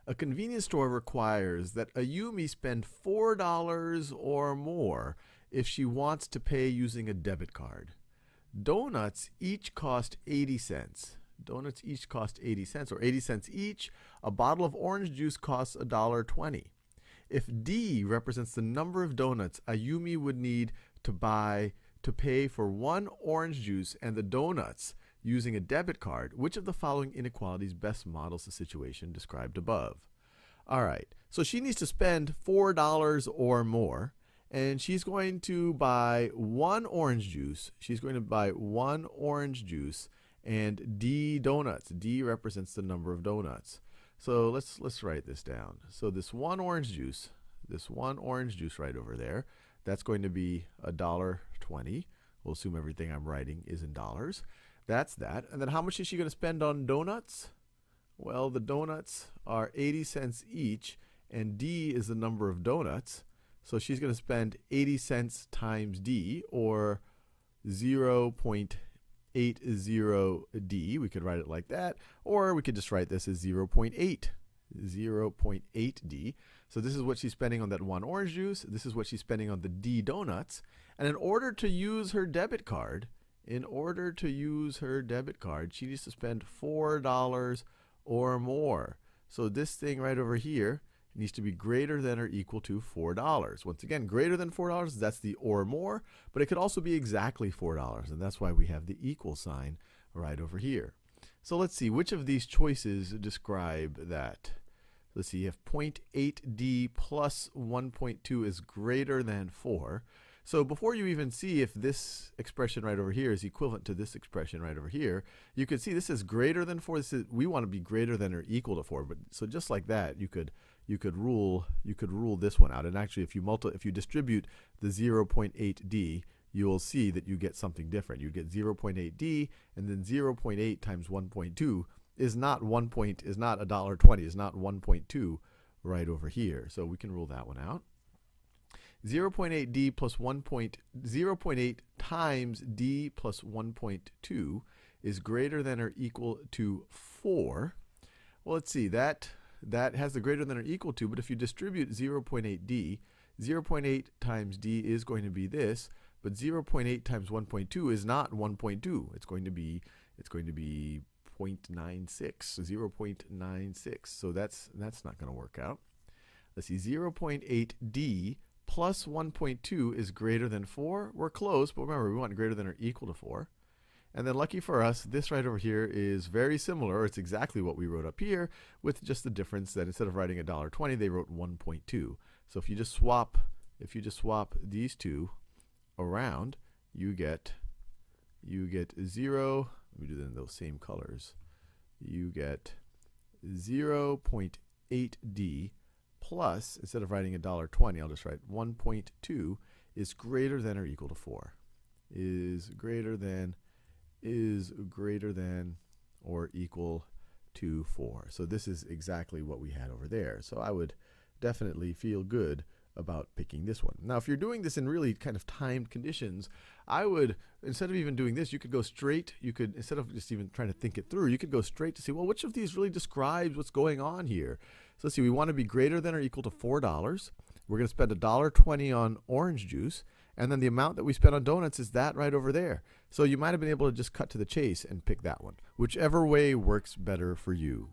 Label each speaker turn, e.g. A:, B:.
A: A convenience store requires that Ayumi spend $4 or more if she wants to pay using a debit card. Donuts each cost 80 cents. Donuts each cost 80 cents, or 80 cents each. A bottle of orange juice costs $1.20. If D represents the number of donuts Ayumi would need to pay for one orange juice and the donuts using a debit card, which of the following inequalities best models the situation described above? All right, so she needs to spend $4 or more, and she's going to buy one orange juice. She's going to buy one orange juice and D donuts. D represents the number of donuts. So let's write this down. So this one orange juice right over there, that's going to be $1.20. We'll assume everything I'm writing is in dollars. That's that. And then how much is she going to spend on donuts? Well, the donuts are 80 cents each, and D is the number of donuts. So she's going to spend 80 cents times D, or 0.80D. We could write it like that, or we could just write this as 0.8D. So this is what she's spending on that one orange juice. This is what she's spending on the D donuts. And in order to use her debit card, she needs to spend $4 or more. So this thing right over here needs to be greater than or equal to $4. Once again, greater than $4, that's the or more, but it could also be exactly $4, and that's why we have the equal sign right over here. So let's see, which of these choices describe that? Let's see, if 0.8D plus 1.2 is greater than 4, so before you even see if this expression right over here is equivalent to this expression right over here, you could see this is greater than 4. We want to be greater than or equal to 4. But so just like that, you could rule this one out. And actually, if you distribute the 0.8D, you will see that you get something different. You get 0.8D, and then 0.8 times 1.2 is not $1.20, is not $1.2 right over here. So we can rule that one out. 0.8D plus 0.8 times D plus 1.2 is greater than or equal to 4. Well, let's see, that has the greater than or equal to, but if you distribute 0.8D, 0.8 times D is going to be this, but 0.8 times 1.2 is not 1.2. It's going to be 0.96, 0.96. So that's not going to work out. Let's see, 0.8D plus 1.2 is greater than 4. We're close, but remember, we want greater than or equal to 4. And then lucky for us, this right over here is very similar. It's exactly what we wrote up here, with just the difference that instead of writing $1.20, they wrote 1.2. So if you just swap these two around, you get 0. Let me do them in those same colors. You get 0.8D plus, instead of writing $1.20, I'll just write 1.2 is greater than or equal to 4. Is greater than or equal to 4. So this is exactly what we had over there. So I would definitely feel good about picking this one. Now, if you're doing this in really kind of timed conditions, I would, instead of even doing this, you could go straight, instead of just even trying to think it through, you could go straight to see, well, which of these really describes what's going on here? So let's see, we want to be greater than or equal to $4. We're going to spend $1.20 on orange juice, and then the amount that we spent on donuts is that right over there. So you might have been able to just cut to the chase and pick that one, whichever way works better for you.